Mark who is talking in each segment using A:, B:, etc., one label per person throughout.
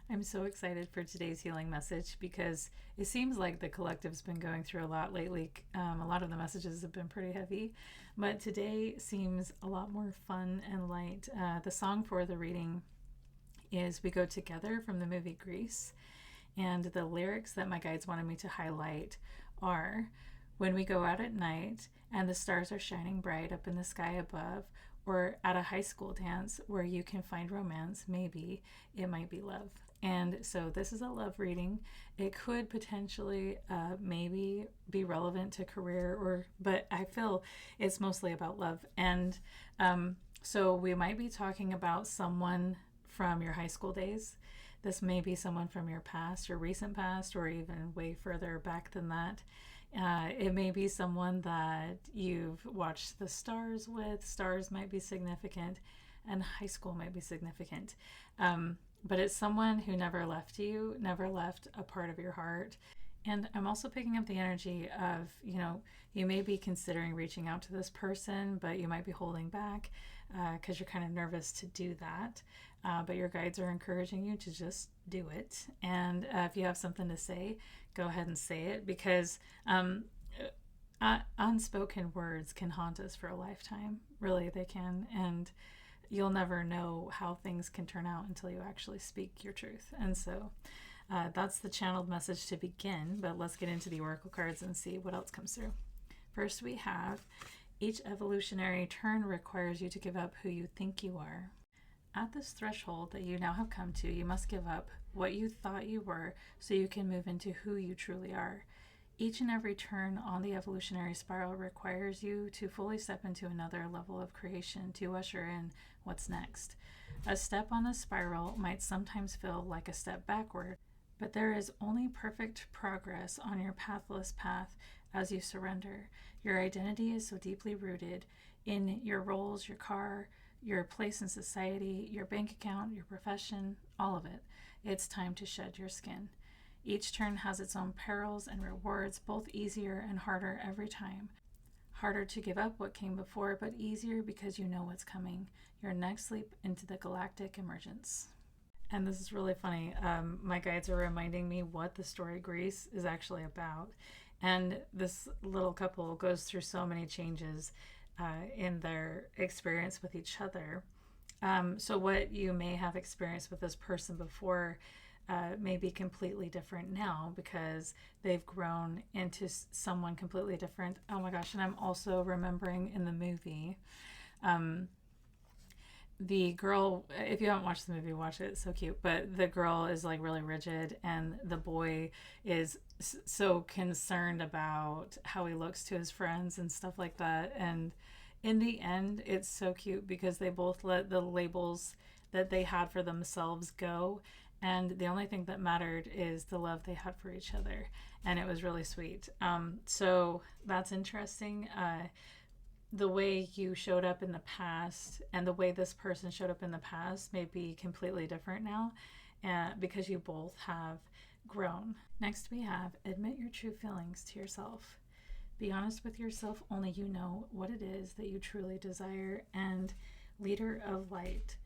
A: I'm so excited for today's healing message because it seems like the collective's been going through a lot lately. A lot of the messages have been pretty heavy, but today seems a lot more fun and light. The song for the reading is We Go Together from the movie Grease, and the lyrics that my guides wanted me to highlight are: when we go out at night and the stars are shining bright up in the sky above, or at a high school dance where you can find romance, maybe it might be love. And so this is a love reading. It could potentially maybe be relevant to career, but I feel it's mostly about love. And so we might be talking about someone from your high school days. This may be someone from your past or recent past, or even way further back than that. It may be someone that you've watched the stars with. Stars might be significant, and high school might be significant. But it's someone who never left you, never left a part of your heart. And I'm also picking up the energy of, you may be considering reaching out to this person, but you might be holding back because you're kind of nervous to do that. But your guides are encouraging you to just do it. And if you have something to say, go ahead and say it, because unspoken words can haunt us for a lifetime. Really, they can. And you'll never know how things can turn out until you actually speak your truth. And so that's the channeled message to begin, but let's get into the oracle cards and see what else comes through. First, we have each evolutionary turn requires you to give up who you think you are. At this threshold that you now have come to, you must give up what you thought you were so you can move into who you truly are. Each and every turn on the evolutionary spiral requires you to fully step into another level of creation to usher in what's next. A step on the spiral might sometimes feel like a step backward, but there is only perfect progress on your pathless path as you surrender. Your identity is so deeply rooted in your roles, your car, your place in society, your bank account, your profession, all of it. It's time to shed your skin. Each turn has its own perils and rewards, both easier and harder every time. Harder to give up what came before, but easier because you know what's coming. Your next leap into the galactic emergence. And this is really funny. My guides are reminding me what the story Grease is actually about. And this little couple goes through so many changes in their experience with each other. So what you may have experienced with this person before may be completely different now because they've grown into someone completely different. Oh my gosh, and I'm also remembering in the movie, the girl, if you haven't watched the movie, watch it, it's so cute, but the girl is like really rigid and the boy is so concerned about how he looks to his friends and stuff like that. And in the end, it's so cute because they both let the labels that they had for themselves go, and the only thing that mattered is the love they had for each other, and it was really sweet. So that's interesting. The way you showed up in the past and the way this person showed up in the past may be completely different now, because you both have grown. Next, we have admit your true feelings to yourself. Be honest with yourself. Only you know what it is that you truly desire. And leader of light,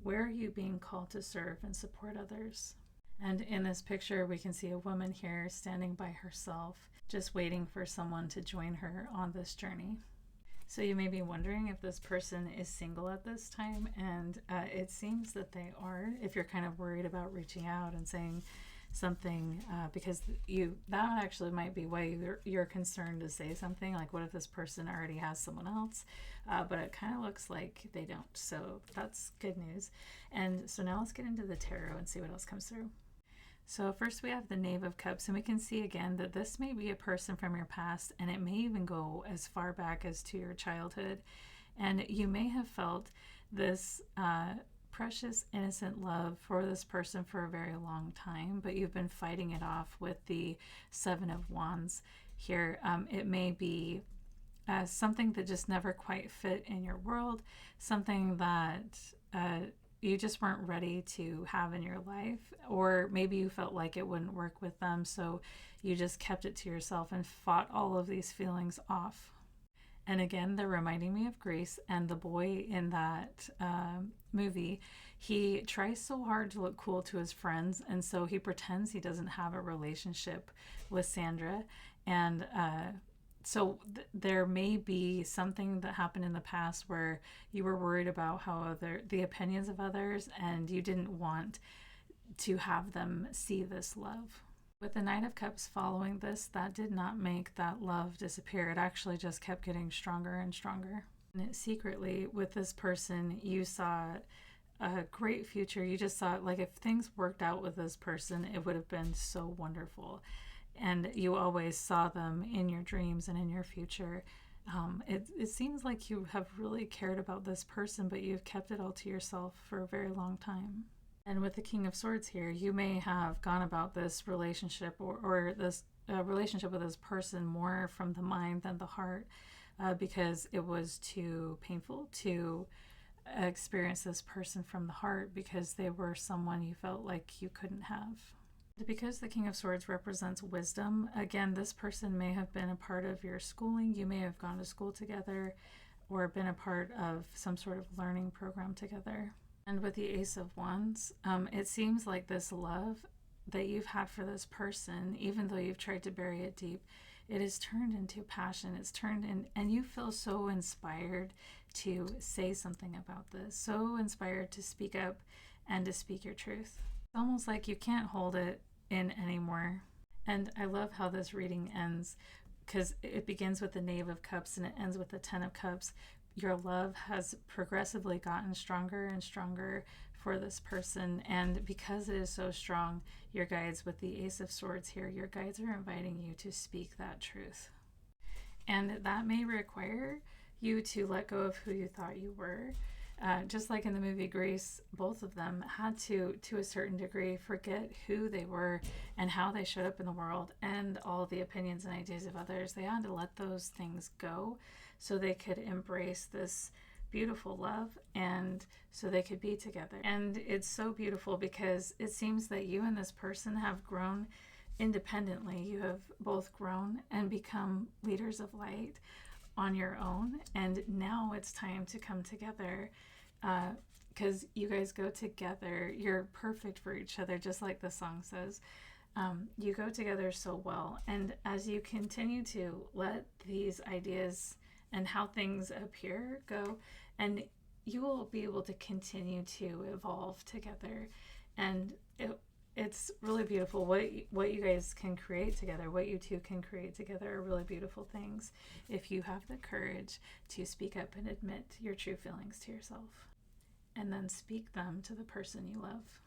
A: where are you being called to serve and support others? And in this picture, we can see a woman here standing by herself, just waiting for someone to join her on this journey. So you may be wondering if this person is single at this time, and it seems that they are, if you're kind of worried about reaching out and saying something, because that actually might be why you're concerned to say something, like what if this person already has someone else, but it kind of looks like they don't, so that's good news. And so now let's get into the tarot and see what else comes through. So first we have the Knave of Cups, and we can see again that this may be a person from your past, and it may even go as far back as to your childhood. And you may have felt this precious, innocent love for this person for a very long time, but you've been fighting it off with the Seven of Wands here. It may be something that just never quite fit in your world, something that you just weren't ready to have in your life, or maybe you felt like it wouldn't work with them, so you just kept it to yourself and fought all of these feelings off. And again, they're reminding me of Grease, and the boy in that movie. He tries so hard to look cool to his friends, and so he pretends he doesn't have a relationship with Sandra. And there may be something that happened in the past where you were worried about the opinions of others, and you didn't want to have them see this love. With the Knight of Cups following this, that did not make that love disappear. It actually just kept getting stronger and stronger. And secretly, with this person, you saw a great future. You just saw, like, if things worked out with this person, it would have been so wonderful. And you always saw them in your dreams and in your future. It seems like you have really cared about this person, but you've kept it all to yourself for a very long time. And with the King of Swords here, you may have gone about this relationship or this relationship with this person more from the mind than the heart, because it was too painful to experience this person from the heart, because they were someone you felt like you couldn't have. Because the King of Swords represents wisdom, again, this person may have been a part of your schooling. You may have gone to school together or been a part of some sort of learning program together. And with the Ace of Wands, it seems like this love that you've had for this person, even though you've tried to bury it deep, it is turned into passion. It's turned in, and you feel so inspired to say something about this, so inspired to speak up and to speak your truth. It's almost like you can't hold it in anymore. And I love how this reading ends, because it begins with the Knave of Cups and it ends with the Ten of Cups. Your love has progressively gotten stronger and stronger for this person. And because it is so strong, your guides with the Ace of Swords here, your guides are inviting you to speak that truth. And that may require you to let go of who you thought you were. Just like in the movie Grease, both of them had to a certain degree, forget who they were and how they showed up in the world and all the opinions and ideas of others. They had to let those things go so they could embrace this beautiful love and so they could be together. And it's so beautiful because it seems that you and this person have grown independently. You have both grown and become leaders of light on your own, and now it's time to come together, because you guys go together. You're perfect for each other, just like the song says. You go together so well, and as you continue to let these ideas and how things appear go, and you will be able to continue to evolve together. And it's really beautiful what you guys can create together. What you two can create together are really beautiful things if you have the courage to speak up and admit your true feelings to yourself, and then speak them to the person you love.